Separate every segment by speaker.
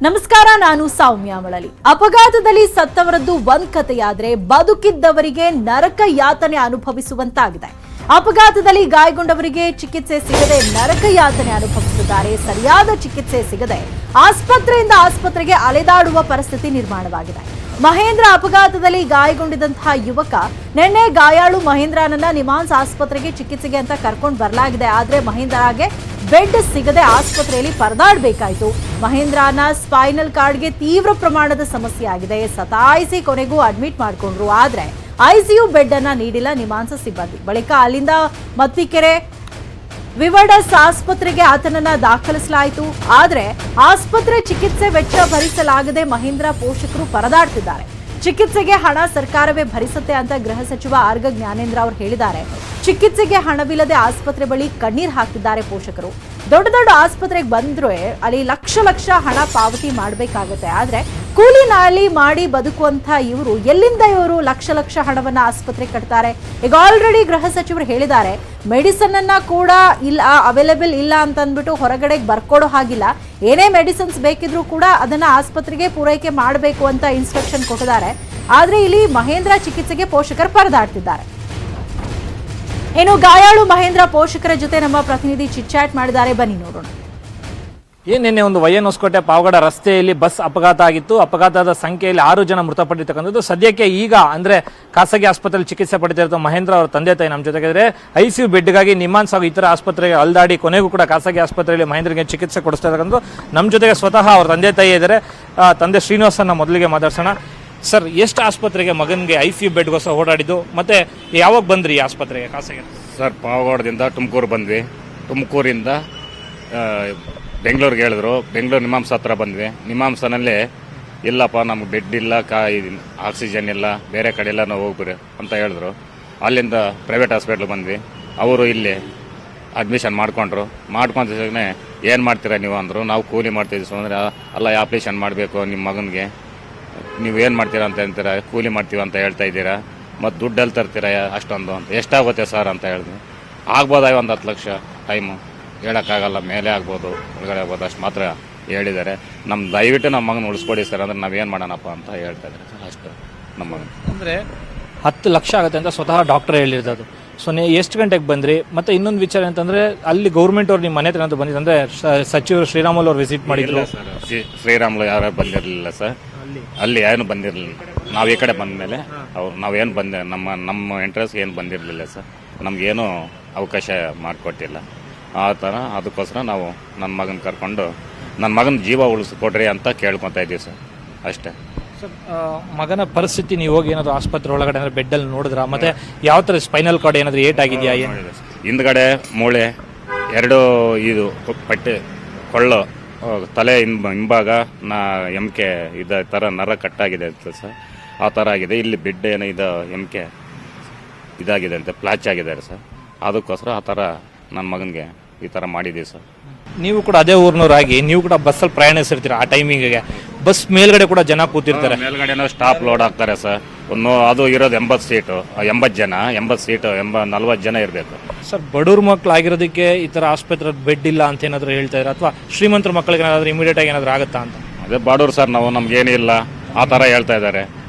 Speaker 1: ನಮಸ್ಕಾರ, ನಾನು ಸೌಮ್ಯ ಮಳಲಿ. ಅಪಘಾತದಲ್ಲಿ ಸತ್ತವರದ್ದು ಒಂದ್ ಕಥೆಯಾದ್ರೆ ಬದುಕಿದ್ದವರಿಗೆ ನರಕ ಯಾತನೆ ಅನುಭವಿಸುವಂತಾಗಿದೆ. ಅಪಘಾತದಲ್ಲಿ ಗಾಯಗೊಂಡವರಿಗೆ ಚಿಕಿತ್ಸೆ ಸಿಗದೆ ನರಕ ಯಾತನೆ ಅನುಭವಿಸಿದ್ದಾರೆ. ಸರಿಯಾದ ಚಿಕಿತ್ಸೆ ಸಿಗದೆ ಆಸ್ಪತ್ರೆಯಿಂದ ಆಸ್ಪತ್ರೆಗೆ ಅಲೆದಾಡುವ ಪರಿಸ್ಥಿತಿ ನಿರ್ಮಾಣವಾಗಿದೆ. ಮಹೇಂದ್ರ ಅಪಘಾತದಲ್ಲಿ ಗಾಯಗೊಂಡಿದ್ದಂತಹ ಯುವಕ ನಿನ್ನೆ ಗಾಯಾಳು ಮಹೇಂದ್ರನನ್ನ ನಿಮಾನ್ಸ್ ಆಸ್ಪತ್ರೆಗೆ ಚಿಕಿತ್ಸೆಗೆ ಅಂತ ಕರ್ಕೊಂಡು ಬರಲಾಗಿದೆ. ಆದ್ರೆ ಮಹೇಂದ್ರಗೆ ಬೆಡ್ ಸಿಗದೆ ಆಸ್ಪತ್ರೆಯಲ್ಲಿ ಪರದಾಡಬೇಕಾಯಿತು. ಮಹೇಂದ್ರನ ಸ್ಪೈನಲ್ ಕಾರ್ಡ್ಗೆ ತೀವ್ರ ಪ್ರಮಾಣದ ಸಮಸ್ಯೆ ಆಗಿದೆ. ಸತಾಯಿಸಿ ಕೊನೆಗೂ ಅಡ್ಮಿಟ್ ಮಾಡಿಕೊಂಡ್ರು. ಆದ್ರೆ ಐಸಿಯು ಬೆಡ್ ಅನ್ನ ನೀಡಿಲ್ಲ ನಿಮಾನ್ಸ್ ಸಿಬ್ಬಂದಿ. ಬಳಿಕ ಅಲ್ಲಿಂದ ಮತ್ತಿಕೆರೆ ವಿವರ್ಡಸ್ ಆಸ್ಪತ್ರೆಗೆ ಆತನನ್ನ ದಾಖಲಿಸಲಾಯಿತು. ಆದ್ರೆ ಆಸ್ಪತ್ರೆ ಚಿಕಿತ್ಸೆ ವೆಚ್ಚ ಭರಿಸಲಾಗದೆ ಮಹೇಂದ್ರ ಪೋಷಕರು ಪರದಾಡ್ತಿದ್ದಾರೆ. ಚಿಕಿತ್ಸೆಗೆ ಹಣ ಸರ್ಕಾರವೇ ಭರಿಸುತ್ತೆ ಅಂತ ಗೃಹ ಸಚಿವ ಆರ್ಗ ಜ್ಞಾನೇಂದ್ರ ಅವರು ಹೇಳಿದ್ದಾರೆ. ಚಿಕಿತ್ಸೆಗೆ ಹಣವಿಲ್ಲದೆ ಆಸ್ಪತ್ರೆ ಬಳಿ ಕಣ್ಣೀರ್ ಹಾಕ್ತಿದ್ದಾರೆ ಪೋಷಕರು. ದೊಡ್ಡ ದೊಡ್ಡ ಆಸ್ಪತ್ರೆಗೆ ಬಂದ್ರೆ ಅಲ್ಲಿ ಲಕ್ಷ ಹಣ ಪಾವತಿ ಮಾಡಬೇಕಾಗುತ್ತೆ. ಆದ್ರೆ ಕೂಲಿ ನಾಲಿ ಮಾಡಿ ಬದುಕುವಂತ ಎಲ್ಲಿಂದ ಇವರು ಲಕ್ಷ ಹಣವನ್ನ ಆಸ್ಪತ್ರೆಗೆ ಕಟ್ತಾರೆ? ಈಗ ಆಲ್ರೆಡಿ ಗೃಹ ಸಚಿವರು ಹೇಳಿದ್ದಾರೆ, ಮೆಡಿಸನ್ ಅನ್ನ ಕೂಡ ಇಲ್ಲ, ಅವೈಲೇಬಲ್ ಇಲ್ಲ ಅಂತ ಅಂದ್ಬಿಟ್ಟು ಹೊರಗಡೆಗೆ ಬರ್ಕೊಡೋ ಹಾಗಿಲ್ಲ. ಏನೇ ಮೆಡಿಸಿನ್ಸ್ ಬೇಕಿದ್ರೂ ಕೂಡ ಅದನ್ನ ಆಸ್ಪತ್ರೆಗೆ ಪೂರೈಕೆ ಮಾಡಬೇಕು ಅಂತ ಇನ್ಸ್ಟ್ರಕ್ಷನ್ ಕೊಟ್ಟಿದ್ದಾರೆ. ಆದ್ರೆ ಇಲ್ಲಿ ಮಹೇಂದ್ರ ಚಿಕಿತ್ಸೆಗೆ ಪೋಷಕರು ಪರದಾಡ್ತಿದ್ದಾರೆ. ಇನ್ನು ಗಾಯಾಳು ಮಹೇಂದ್ರ ಪೋಷಕರ ಜೊತೆ ನಮ್ಮ ಪ್ರತಿನಿಧಿ ಚಿಟ್ಚಾಟ್ ಮಾಡಿದ್ದಾರೆ, ಬನ್ನಿ ನೋಡೋಣ.
Speaker 2: ನಿನ್ನೆ ಒಂದು ವೈಎನ್ ಹೊಸಕೋಟೆ ಪಾವಗಡ ರಸ್ತೆಯಲ್ಲಿ ಬಸ್ ಅಪಘಾತ ಆಗಿತ್ತು. ಅಪಘಾತದ ಸಂಖ್ಯೆಯಲ್ಲಿ 6 ಜನ ಮೃತಪಟ್ಟಿರ್ತಕ್ಕಂಥದ್ದು. ಸದ್ಯಕ್ಕೆ ಈಗ ಅಂದ್ರೆ ಖಾಸಗಿ ಆಸ್ಪತ್ರೆಯಲ್ಲಿ ಚಿಕಿತ್ಸೆ ಪಡೆದಿರೋ ಮಹೇಂದ್ರ ಅವರ ತಂದೆ ತಾಯಿ ನಮ್ಮ ಜೊತೆಗಿದ್ರೆ ಐಸಿಯು ಬೆಡ್ಗಾಗಿ ನಿಮಾನ್ಸ್ ಹಾಗೂ ಇತರ ಆಸ್ಪತ್ರೆಗೆ ಅಲ್ದಾಡಿ ಕೊನೆಗೂ ಕೂಡ ಖಾಸಗಿ ಆಸ್ಪತ್ರೆಯಲ್ಲಿ ಮಹೇಂದ್ರಗೆ ಚಿಕಿತ್ಸೆ ಕೊಡಿಸ್ತಾ ಇರ್ತಕ್ಕಂಥ ನಮ್ಮ ಜೊತೆಗೆ ಸ್ವತಃ ಅವರ ತಂದೆ ತಾಯಿ ಇದ್ದಾರೆ. ತಂದೆ ಶ್ರೀನಿವಾಸನ್ನ ಮೊದಲಿಗೆ ಮಾತಾಡ್ಸೋಣ. ಸರ್, ಎಷ್ಟು ಆಸ್ಪತ್ರೆಗೆ ಮಗನಿಗೆ ಐಸಿಯು ಬೆಡ್ಗೋಸ್ಕರ ಓಡಾಡಿದ್ದು, ಮತ್ತೆ ಯಾವಾಗ ಬಂದ್ರಿ ಈ ಆಸ್ಪತ್ರೆಗೆ ಖಾಸಗಿ?
Speaker 3: ಸರ್, ಪಾವಗಡದಿಂದ ತುಮಕೂರು ಬಂದ್ವಿ. ತುಮಕೂರಿಂದ ಬೆಂಗಳೂರಿಗೆ ಹೇಳಿದ್ರು. ಬೆಂಗಳೂರು ನಿಮಾಮ್ಸ್ ಹತ್ರ ಬಂದ್ವಿ. ನಿಮಾಮ್ಸನಲ್ಲಿ ಇಲ್ಲಪ್ಪ, ನಮ್ಗೆ ಬೆಡ್ ಇಲ್ಲ, ಆಕ್ಸಿಜನ್ ಇಲ್ಲ, ಬೇರೆ ಕಡೆ ಎಲ್ಲ ನಾವು ಹೋಗ್ಬಿರಿ ಅಂತ ಹೇಳಿದ್ರು. ಅಲ್ಲಿಂದ ಪ್ರೈವೇಟ್ ಹಾಸ್ಪಿಟ್ಲ್ ಬಂದ್ವಿ. ಅವರು ಇಲ್ಲಿ ಅಡ್ಮಿಷನ್ ಮಾಡ್ಕೊಂಡ್ರು. ಮಾಡ್ಕೊಂಡ ಏನು ಮಾಡ್ತೀರಾ ನೀವು ಅಂದರು. ನಾವು ಕೂಲಿ ಮಾಡ್ತಿದ್ವಿ ಅಂದರೆ, ಅಲ್ಲ ಆಪ್ರೇಷನ್ ಮಾಡಬೇಕು ನಿಮ್ಮ ಮಗನಿಗೆ, ನೀವೇನು ಮಾಡ್ತೀರಾ ಅಂತ ಹೇಳ್ತೀರಾ, ಕೂಲಿ ಮಾಡ್ತೀವಿ ಅಂತ ಹೇಳ್ತಾ ಇದ್ದೀರಾ, ಮತ್ತು ದುಡ್ಡಲ್ಲಿ ತರ್ತೀರಾ ಅಷ್ಟೊಂದು ಅಂತ. ಎಷ್ಟಾಗುತ್ತೆ ಸರ್ ಅಂತ ಹೇಳಿದ್ವಿ. ಆಗ್ಬೋದಾ ಒಂದು 10 ಲಕ್ಷ, ಟೈಮು ಹೇಳೋಕ್ಕಾಗಲ್ಲ, ಮೇಲೆ ಆಗ್ಬೋದು, ಒಳಗಡೆ ಆಗ್ಬೋದು, ಅಷ್ಟು ಮಾತ್ರ ಹೇಳಿದ್ದಾರೆ. ದಯವಿಟ್ಟು ನಮ್ಮ ಮಗನ ಉಳಿಸ್ಕೊಡಿ ಸರ್ ಅಂದರೆ ನಾವೇನು ಮಾಡೋಣಪ್ಪ ಅಂತ ಹೇಳ್ತಾ ಇದ್ದಾರೆ ಸರ್. ಅಷ್ಟು ನಮ್ಮ ಮಗನ
Speaker 2: ಅಂದರೆ 10 ಲಕ್ಷ ಆಗುತ್ತೆ ಅಂತ ಸ್ವತಃ ಡಾಕ್ಟರ್ ಹೇಳಿರೋದು. ಸೊ ಎಷ್ಟು ಗಂಟೆಗೆ ಬಂದ್ರಿ? ಮತ್ತೆ ಇನ್ನೊಂದು ವಿಚಾರ ಅಂತಂದ್ರೆ, ಅಲ್ಲಿ ಗೌರ್ಮೆಂಟ್ ಅವ್ರು ನಿಮ್ಮ ಮನೆ ಹತ್ರ ಅಂತ ಬಂದಿದ್ದು, ಅಂದ್ರೆ ಸಚಿವರು ಶ್ರೀರಾಮುಲು ಅವ್ರು ವಿಸಿಟ್ ಮಾಡಿದ್ರು
Speaker 3: ಸರ್. ಶ್ರೀರಾಮುಲು ಯಾರು ಬಂದಿರಲಿಲ್ಲ ಸರ್, ಅಲ್ಲಿ ಏನು ಬಂದಿರಲಿಲ್ಲ. ನಾವು ಈ ಕಡೆ ಬಂದ ಮೇಲೆ ನಾವೇನು ನಮ್ಮ ಇಂಟ್ರೆಸ್ಟ್ ಏನು ಬಂದಿರಲಿಲ್ಲ ಸರ್. ನಮಗೇನು ಅವಕಾಶ ಮಾಡಿಕೊಟ್ಟಿಲ್ಲ ಆ ಥರ. ಅದಕ್ಕೋಸ್ಕರ ನಾವು ನನ್ನ ಮಗನ ಕರ್ಕೊಂಡು ನನ್ನ ಮಗನ ಜೀವ ಉಳಿಸ್ಕೊಡ್ರಿ ಅಂತ ಕೇಳ್ಕೊತಾ ಇದ್ದೀವಿ ಸರ್, ಅಷ್ಟೇ.
Speaker 2: ಸರ್, ಮಗನ ಪರಿಸ್ಥಿತಿ ನೀವು ಹೋಗಿ ಏನಾದ್ರು ಆಸ್ಪತ್ರೆ ಒಳಗಡೆ ಏನಾದ್ರು ಬೆಡ್ಡಲ್ಲಿ ನೋಡಿದ್ರ? ಮತ್ತೆ ಯಾವ ಥರ ಸ್ಪೈನಲ್ ಕಾರ್ಡ್ ಏನಾದ್ರು ಏಟ್ ಆಗಿದೆಯಾ?
Speaker 3: ಹಿಂದ್ಗಡೆ ಮೂಳೆ 2 ಇದು ಪಟ್ಟೆ ಕೊಳ್ಳು, ತಲೆ ಹಿಂಭಾಗ ಎಮ್ಕೆ ಇದ ಥರ ನರ ಕಟ್ಟಾಗಿದೆ ಅಂತ ಸರ್. ಆ ಥರ ಆಗಿದೆ. ಇಲ್ಲಿ ಬೆಡ್ ಏನೋ ಇದು ಎಮ್ಕೆ ಇದಾಗಿದೆ ಅಂತ, ಪ್ಲಾಚ್ ಆಗಿದ್ದಾರೆ ಸರ್. ಅದಕ್ಕೋಸ್ಕರ ಆ ಥರ ನನ್ನ ಮಗನಿಗೆ ಈ ಥರ ಮಾಡಿದ್ದೀವಿ ಸರ್.
Speaker 2: ನೀವು ಕೂಡ ಅದೇ ಊರಿನವರಾಗಿ ನೀವು ಕೂಡ ಬಸ್ಸಲ್ಲಿ ಪ್ರಯಾಣಿಸಿರ್ತೀರ. ಆ ಟೈಮಿಂಗಿಗೆ ಬಸ್ ಮೇಲ್ಗಡೆ ಕೂಡ ಜನ ಕೂತಿರ್ತಾರೆ.
Speaker 3: ಮೇಲ್ಗಡೆನೋ ಸ್ಟಾಪ್ ಲೋಡ್ ಆಗ್ತಾರೆ ಸರ್. ಅದು ಇರೋದು 80 ಸೀಟು, 80 ಜನ, 80 ಸೀಟು, 40 ಜನ ಇರಬೇಕು
Speaker 2: ಸರ್. ಬಡವ್ರ ಮಕ್ಳು ಆಗಿರೋದಕ್ಕೆ ಈ ಥರ ಆಸ್ಪತ್ರೆ ಬೆಡ್ ಇಲ್ಲ ಅಂತ ಏನಾದರೂ ಹೇಳ್ತಾ ಇದ್ದಾರೆ, ಅಥವಾ ಶ್ರೀಮಂತರ ಮಕ್ಕಳಿಗೆ ಏನಾದರೂ ಇಮಿಡಿಯೇಟ್ ಆಗಿ ಏನಾದರೂ ಆಗುತ್ತಾ ಅಂತ?
Speaker 3: ಅದೇ ಬಡವ್ರು ಸರ್, ನಮ್ಗೇನಿಲ್ಲ ಆ ಥರ ಹೇಳ್ತಾ ಇದ್ದಾರೆ.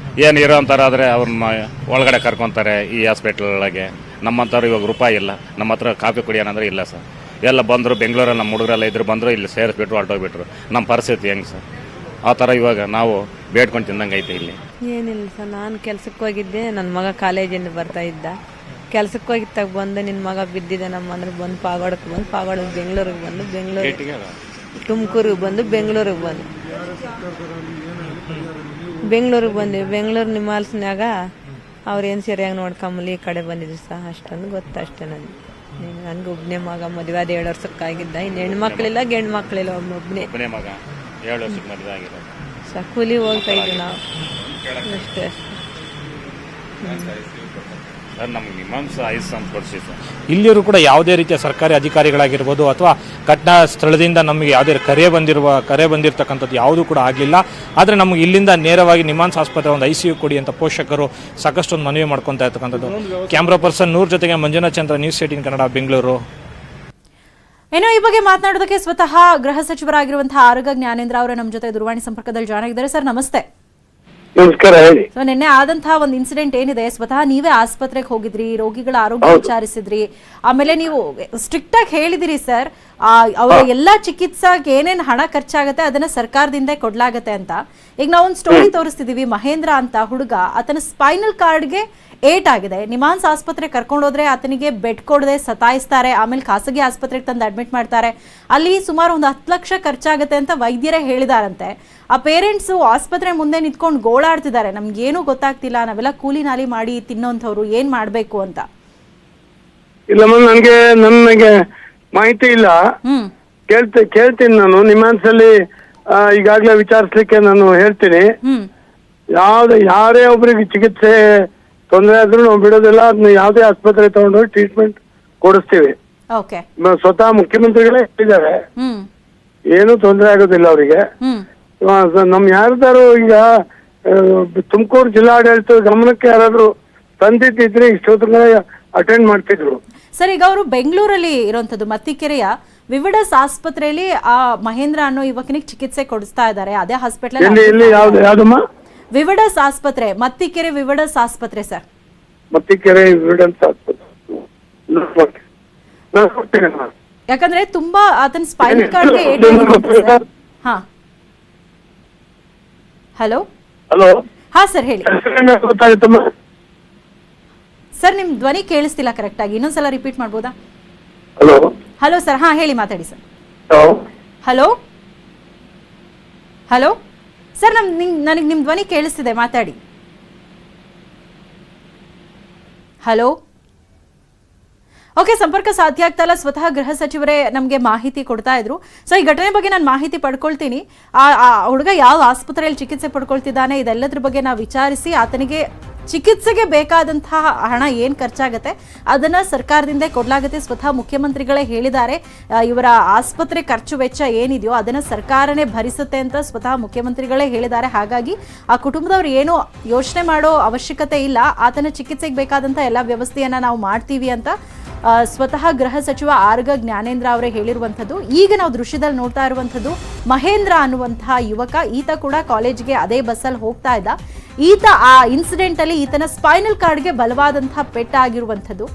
Speaker 3: ಏನು ಇರೋ ಅಂತಾರೆ, ಆದರೆ ಅವ್ರನ್ನ ಒಳಗಡೆ ಕರ್ಕೊತಾರೆ ಈ ಹಾಸ್ಪಿಟ್ಲ್ ಒಳಗೆ. ನಮ್ಮಂಥವ್ರು ಇವಾಗ ರೂಪಾಯಿ ಇಲ್ಲ. ನಮ್ಮ ಹತ್ರ ಕಾಫಿ ಕುಡಿಯೋಣಂದ್ರೆ ಇಲ್ಲ ಸರ್. ಎಲ್ಲ ಬಂದರು, ಬೆಂಗಳೂರಲ್ಲಿ ನಮ್ಮ ಹುಡುಗರೆಲ್ಲ ಇದ್ರು, ಬಂದರು, ಇಲ್ಲಿ ಸೇರಿಸ್ಬಿಟ್ರು, ಹೊರಟೋಗ್ಬಿಟ್ರು. ನಮ್ಮ ಪರಿಸ್ಥಿತಿ ಹೆಂಗೆ ಸರ್? ಆ ಥರ ಇವಾಗ ನಾವು ಬೇಡ್ಕೊಂಡು ತಿಂದಂಗೆ ಐತೆ ಇಲ್ಲಿ.
Speaker 4: ಏನಿಲ್ಲ ಸರ್, ನಾನು ಕೆಲ್ಸಕ್ಕೆ ಹೋಗಿದ್ದೆ. ನನ್ನ ಮಗ ಕಾಲೇಜಿಂದ ಬರ್ತಾ ಇದ್ದ. ಕೆಲ್ಸಕ್ಕೆ ಹೋಗಿದ್ದಾಗ ಬಂದು ನಿನ್ನ ಮಗ ಬಿದ್ದಿದೆ ನಮ್ಮ ಅಂದ್ರೆ ಬಂದು ಪಾಗೋಡಕ್ಕೆ ಬಂದು, ಪಾಗೋಡಕ್ಕೆ ಬೆಂಗಳೂರಿಗೆ ಬಂದು, ತುಮಕೂರಿಗೆ ಬಂದು, ಬೆಂಗಳೂರಿಗೆ ಬಂದ್ವಿ. ಬೆಂಗಳೂರು ನಿಮಾಲ್ಸ್ನಾಗ ಅವ್ರೇನು ಸರಿಯಾಗಿ ನೋಡ್ಕೊಂಬಲ್ಲಿ ಈ ಕಡೆ ಬಂದಿದ್ರು ಸಹ. ಅಷ್ಟೊಂದು ಗೊತ್ತು, ಅಷ್ಟೇ. ನನ್ಗೆ ಒಬ್ಬನೇ ಮಗ, ಮದುವೆ ಆದ 7 ವರ್ಷಕ್ಕಾಗಿದ್ದ. ಇನ್ನು ಹೆಣ್ಮಕ್ಳಿಲ್ಲ, ಗಂಡು ಮಕ್ಕಳಿಲ್ಲ, ಒಬ್ಬನೇ
Speaker 3: ಮಗ. 7 ವರ್ಷಕ್ಕೆ ಮದುವೆ ಆಗಿದೆ
Speaker 4: ಸಹ. ಕೂಲಿ ಹೋಗ್ತಾ ಇದ್ವಿ ನಾವು ಅಷ್ಟೇ.
Speaker 3: ನಮ್ಗೆ ನಿಮಾನ್ಸ್ ಐಸ್ ಅಂತ ಕೊಡಿಸಿ ಸರ್.
Speaker 2: ಇಲ್ಲಿಯವರು ಕೂಡ ಯಾವುದೇ ರೀತಿಯ ಸರ್ಕಾರಿ ಅಧಿಕಾರಿಗಳಾಗಿರ್ಬೋದು ಅಥವಾ ಘಟನಾ ಸ್ಥಳದಿಂದ ನಮಗೆ ಯಾವುದೇ ಕರೆ ಬಂದಿರತಕ್ಕಂಥದ್ದು ಯಾವುದೂ ಕೂಡ ಆಗಲಿಲ್ಲ. ಆದರೆ ನಮಗೆ ಇಲ್ಲಿಂದ ನೇರವಾಗಿ ನಿಮಾನ್ಸ್ ಆಸ್ಪತ್ರೆ ಒಂದು ಐಸಿಯು ಕೊಡಿ ಅಂತ ಪೋಷಕರು ಸಾಕಷ್ಟು ಒಂದು ಮನವಿ ಮಾಡ್ಕೊತಾ ಇರ್ತಕ್ಕಂಥದ್ದು. ಕ್ಯಾಮ್ರಾ ಪರ್ಸನ್ ನೂರ್ ಜೊತೆಗೆ ಮಂಜುನಾಥ್ ಚಂದ್ರ, ನ್ಯೂಸ್ 18 ಕನ್ನಡ, ಬೆಂಗಳೂರು.
Speaker 1: ಏನೋ ಈ ಬಗ್ಗೆ ಮಾತನಾಡೋದಕ್ಕೆ ಸ್ವತಃ ಗೃಹ ಸಚಿವರಾಗಿರುವಂತಹ ಆರಗ ಜ್ಞಾನೇಂದ್ರ ಅವರ ನಮ್ಮ ಜೊತೆ ದೂರವಾಣಿ ಸಂಪರ್ಕದಲ್ಲಿ ಜಾಯ್ನ್ ಆಗಿದ್ದಾರೆ. ಸರ್ ನಮಸ್ತೆ.
Speaker 5: ನಮಸ್ಕಾರ, ಹೇಳಿ.
Speaker 1: ಸೊ ನಿನ್ನೆ ಆದಂತಹ ಒಂದು ಇನ್ಸಿಡೆಂಟ್ ಏನಿದೆ, ಸ್ವತಃ ನೀವೇ ಆಸ್ಪತ್ರೆಗೆ ಹೋಗಿದ್ರಿ, ರೋಗಿಗಳ ಆರೋಗ್ಯ ವಿಚಾರಿಸಿದ್ರಿ, ಆಮೇಲೆ ನೀವು ಸ್ಟ್ರಿಕ್ಟ್ ಆಗಿ ಹೇಳಿದಿರಿ ಸರ್ ಅವರ ಎಲ್ಲಾ ಚಿಕಿತ್ಸಾಗೆ ಏನೇನ್ ಹಣ ಖರ್ಚಾಗತ್ತೆ ಅದನ್ನ ಸರ್ಕಾರದಿಂದ ಕೊಡ್ಲಾಗತ್ತೆ ಅಂತ. ಈಗ ನಾವೊಂದು ಸ್ಟೋರಿ ತೋರಿಸ್ತಿದೀವಿ. ಮಹೇಂದ್ರ ಅಂತ ಹುಡುಗ, ಆತನ ಸ್ಪೈನಲ್ ಕಾರ್ಡ್ಗೆ ಏಟ್ ಆಗಿದೆ. ನಿಮಾನ್ಸ್ ಆಸ್ಪತ್ರೆ ಕರ್ಕೊಂಡೋದ್ರೆ ಆತನಿಗೆ ಬೆಡ್ ಕೊಡದೆ ಸತಾಯಿಸ್ತಾರೆ, ಆಮೇಲೆ ಖಾಸಗಿ ಆಸ್ಪತ್ರೆಗೆ ತಂದು ಅಡ್ಮಿಟ್ ಮಾಡ್ತಾರೆ. ಅಲ್ಲಿ ಸುಮಾರು ಒಂದು 10 ಲಕ್ಷ ಖರ್ಚಾಗತ್ತೆ ಅಂತ ವೈದ್ಯರೇ ಹೇಳಿದಾರಂತೆ. ಆ ಪೇರೆಂಟ್ಸ್ ಆಸ್ಪತ್ರೆ ಮುಂದೆ ನಿಂತ್ಕೊಂಡು ಗೋಳಾಡ್ತಿದ್ದಾರೆ, ನಮ್ಗೇನು ಗೊತ್ತಾಗ್ತಿಲ್ಲ, ನಾವೆಲ್ಲ ಕೂಲಿ ನಾಲಿ ಮಾಡಿ ತಿನ್ನೋಂಥವ್ರು, ಏನ್ ಮಾಡ್ಬೇಕು ಅಂತ.
Speaker 5: ಇಲ್ಲಮ್ಮ, ನನಗೆ ಮಾಹಿತಿ ಇಲ್ಲ. ಕೇಳ್ತೀನಿ ನಾನು. ನಿಮ್ಮಾನ್ಸ್ ಅಲ್ಲಿ ಈಗಾಗಲೇ ವಿಚಾರಿಸ್ಲಿಕ್ಕೆ ನಾನು ಹೇಳ್ತೀನಿ. ಯಾರೇ ಒಬ್ರಿಗೆ ಚಿಕಿತ್ಸೆ ತೊಂದರೆ ಆದ್ರೂ ನಾವು ಬಿಡೋದಿಲ್ಲ. ಅದನ್ನ ಯಾವುದೇ ಆಸ್ಪತ್ರೆ ತಗೊಂಡೋಗಿ ಟ್ರೀಟ್ಮೆಂಟ್ ಕೊಡಿಸ್ತೀವಿ. ಸ್ವತಃ ಮುಖ್ಯಮಂತ್ರಿಗಳೇ ಹೇಳಿದ್ದಾರೆ, ಏನು ತೊಂದರೆ ಆಗೋದಿಲ್ಲ ಅವರಿಗೆ. ನಮ್ ಯಾರ್ದಾರು ಈಗ ತುಮಕೂರು ಜಿಲ್ಲಾಡಳಿತದ ಗಮನಕ್ಕೆ ಯಾರಾದ್ರೂ ತಂದಿದ್ದಿದ್ರೆ ಇಷ್ಟೊತ್ತಿಗೆ ಅಟೆಂಡ್ ಮಾಡ್ತಿದ್ರು.
Speaker 1: ಸರ್, ಈಗ ಅವರು ಬೆಂಗಳೂರಲ್ಲಿ ಇರುವಂತದ್ದು ಮತ್ತಿಕೆರೆಯ ವಿವಿಡಸ್ ಆಸ್ಪತ್ರೆಯಲ್ಲಿ ಆ ಮಹೇಂದ್ರ ಅನ್ನೋ ಯುವಕನಿಗೆ ಚಿಕಿತ್ಸೆ ಕೊಡಿಸ್ತಾ ಇದ್ದಾರೆ. ಅದೇ ಹಾಸ್ಪಿಟಲ್
Speaker 5: ಯಾವ್ದಮ್ಮ?
Speaker 1: ವಿವಿಡಸ್ ಆಸ್ಪತ್ರೆ, ಮತ್ತಿಕೆರೆ ವಿವಿಡಸ್ ಆಸ್ಪತ್ರೆ ಸರ್.
Speaker 5: ಮತ್ತಿಕೆರೆ ವಿವಿಡಸ್ ಆಸ್ಪತ್ರೆ.
Speaker 1: ಯಾಕಂದ್ರೆ ತುಂಬಾ ಆತನ ಸ್ಪೈನಲ್ ಕಾರ್ಡ್ಗೆ ಹಾ. Hello
Speaker 5: hello.
Speaker 1: ಹಾ ಸರ್, ಹೇಳಿ
Speaker 5: ಗೊತ್ತಾಗುತ್ತಮ್ಮ
Speaker 1: ಸರ್. ನಿಮ್ ಧ್ವನಿ ಕೇಳಿಸ್ತಿಲ್ಲ ಕರೆಕ್ಟ್ ಆಗಿ, ಇನ್ನೊಂದ್ಸಲ ರಿಪೀಟ್ ಮಾಡ್ಬೋದಾ?
Speaker 5: ಹಲೋ.
Speaker 1: ಹಲೋ ಸರ್, ಹಾ ಹೇಳಿ, ಮಾತಾಡಿ ಸರ್. ಹಲೋ ಹಲೋ ಸರ್, ನನಗೆ ನಿಮ್ ಧ್ವನಿ ಕೇಳಿಸ್ತಿದೆ, ಮಾತಾಡಿ. ಹಲೋ. ಓಕೆ, ಸಂಪರ್ಕ ಸಾಧ್ಯ ಆಗ್ತಾ ಇಲ್ಲ. ಸ್ವತಃ ಗೃಹ ಸಚಿವರೇ ನಮಗೆ ಮಾಹಿತಿ ಕೊಡ್ತಾ ಇದ್ರು. ಸೊ ಈ ಘಟನೆ ಬಗ್ಗೆ ನಾನು ಮಾಹಿತಿ ಪಡ್ಕೊಳ್ತೀನಿ. ಆ ಹುಡುಗ ಯಾವ ಆಸ್ಪತ್ರೆಯಲ್ಲಿ ಚಿಕಿತ್ಸೆ ಪಡ್ಕೊಳ್ತಿದ್ದಾನೆ, ಇದೆಲ್ಲದ್ರ ಬಗ್ಗೆ ನಾವು ವಿಚಾರಿಸಿ ಆತನಿಗೆ ಚಿಕಿತ್ಸೆಗೆ ಬೇಕಾದಂತಹ ಹಣ ಏನ್ ಖರ್ಚಾಗತ್ತೆ ಅದನ್ನ ಸರ್ಕಾರದಿಂದ ಕೊಡ್ಲಾಗತ್ತೆ. ಸ್ವತಃ ಮುಖ್ಯಮಂತ್ರಿಗಳೇ ಹೇಳಿದ್ದಾರೆ, ಇವರ ಆಸ್ಪತ್ರೆ ಖರ್ಚು ವೆಚ್ಚ ಏನಿದೆಯೋ ಅದನ್ನ ಸರ್ಕಾರನೇ ಭರಿಸುತ್ತೆ ಅಂತ ಸ್ವತಃ ಮುಖ್ಯಮಂತ್ರಿಗಳೇ ಹೇಳಿದ್ದಾರೆ. ಹಾಗಾಗಿ ಆ ಕುಟುಂಬದವ್ರು ಏನು ಯೋಚನೆ ಮಾಡೋ ಅವಶ್ಯಕತೆ ಇಲ್ಲ, ಆತನ ಚಿಕಿತ್ಸೆಗೆ ಬೇಕಾದಂತ ಎಲ್ಲ ವ್ಯವಸ್ಥೆಯನ್ನ ನಾವು ಮಾಡ್ತೀವಿ ಅಂತ ಸ್ವತಃ ಗೃಹ ಸಚಿವ ಆರಗ ಜ್ಞಾನೇಂದ್ರ ಅವರೇ ಹೇಳಿರುವಂಥದ್ದು. ಈಗ ನಾವು ದೃಶ್ಯದಲ್ಲಿ ನೋಡ್ತಾ ಇರುವಂಥದ್ದು ಮಹೇಂದ್ರ ಅನ್ನುವಂತಹ ಯುವಕ. ಈತ ಕೂಡ ಕಾಲೇಜ್ಗೆ ಅದೇ ಬಸ್ಸಲ್ಲಿ ಹೋಗ್ತಾ ಇದ್ದ. ಈತ ಆ ಇನ್ಸಿಡೆಂಟ್ ಅಲ್ಲಿ ಈತನ ಸ್ಪೈನಲ್ ಕಾರ್ಡ್ಗೆ ಬಲವಾದಂತಹ ಪೆಟ್ಟಾಗಿರುವಂಥದ್ದು.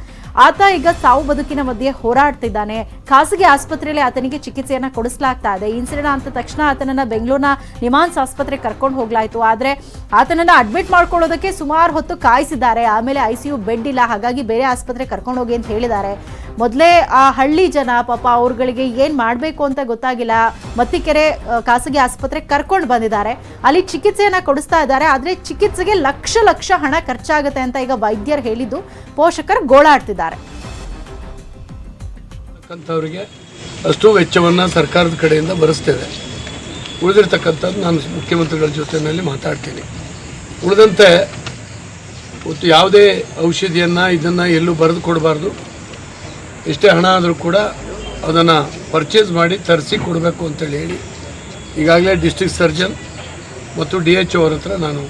Speaker 1: ಆತ ಈಗ ಸಾವು ಬದುಕಿನ ಮಧ್ಯೆ ಹೋರಾಡ್ತಿದ್ದಾನೆ. ಖಾಸಗಿ ಆಸ್ಪತ್ರೆಯಲ್ಲಿ ಆತನಿಗೆ ಚಿಕಿತ್ಸೆಯನ್ನ ಕೊಡಿಸಲಾಗ್ತಾ ಇದೆ. ಇನ್ಸಿಡೆಂಟ್ ಅಂತ ತಕ್ಷಣ ಆತನನ್ನ ಬೆಂಗಳೂರಿನ ನಿಮಾನ್ಸ್ ಆಸ್ಪತ್ರೆಗೆ ಕರ್ಕೊಂಡು ಹೋಗ್ಲಾಯ್ತು. ಆದ್ರೆ ಆತನನ್ನ ಅಡ್ಮಿಟ್ ಮಾಡ್ಕೊಳ್ಳೋದಕ್ಕೆ ಸುಮಾರು ಹೊತ್ತು ಕಾಯಿಸಿದ್ದಾರೆ. ಆಮೇಲೆ ICU ಬೆಡ್ ಇಲ್ಲ, ಹಾಗಾಗಿ ಬೇರೆ ಆಸ್ಪತ್ರೆ ಕರ್ಕೊಂಡು ಹೋಗಿ ಅಂತ ಹೇಳಿದ್ದಾರೆ. ಮೊದಲೇ ಆ ಹಳ್ಳಿ ಜನ ಪಾಪ ಅವ್ರಗಳಿಗೆ ಏನ್ ಮಾಡ್ಬೇಕು ಅಂತ ಗೊತ್ತಾಗಿಲ್ಲ. ಮತ್ತಿಕೆರೆ ಖಾಸಗಿ ಆಸ್ಪತ್ರೆಗೆ ಕರ್ಕೊಂಡು ಬಂದಿದ್ದಾರೆ, ಅಲ್ಲಿ ಚಿಕಿತ್ಸೆಯನ್ನ ಕೊಡಿಸ್ತಾ ಇದ್ದಾರೆ. ಆದ್ರೆ ಚಿಕಿತ್ಸೆಗೆ ಲಕ್ಷ ಹಣ ಖರ್ಚಾಗುತ್ತೆ ಅಂತ ಈಗ ವೈದ್ಯರು ಹೇಳಿದ್ದು ಪೋಷಕರು ಗೋಳಾಡ್ತಿದ್ದಾರೆ.
Speaker 6: ಅಷ್ಟು ವೆಚ್ಚವನ್ನು ಸರ್ಕಾರದ ಕಡೆಯಿಂದ ಭರಿಸ್ತೇವೆ. ಉಳಿದಿರ್ತಕ್ಕಂಥದ್ದು ನಾನು ಮುಖ್ಯಮಂತ್ರಿಗಳ ಜೊತೆಯಲ್ಲಿ ಮಾತಾಡ್ತೀನಿ. ಉಳಿದಂತೆ ಯಾವುದೇ ಔಷಧಿಯನ್ನು ಇದನ್ನು ಎಲ್ಲೂ ಬರೆದು ಕೊಡಬಾರ್ದು. ಎಷ್ಟೇ ಹಣ ಆದರೂ ಕೂಡ ಅದನ್ನು ಪರ್ಚೇಸ್ ಮಾಡಿ ತರಿಸಿ ಕೊಡಬೇಕು ಅಂತೇಳಿ ಹೇಳಿ ಈಗಾಗಲೇ ಡಿಸ್ಟ್ರಿಕ್ಟ್ ಸರ್ಜನ್ ಮತ್ತು DHO ಅವ್ರ ಹತ್ರ ನಾನು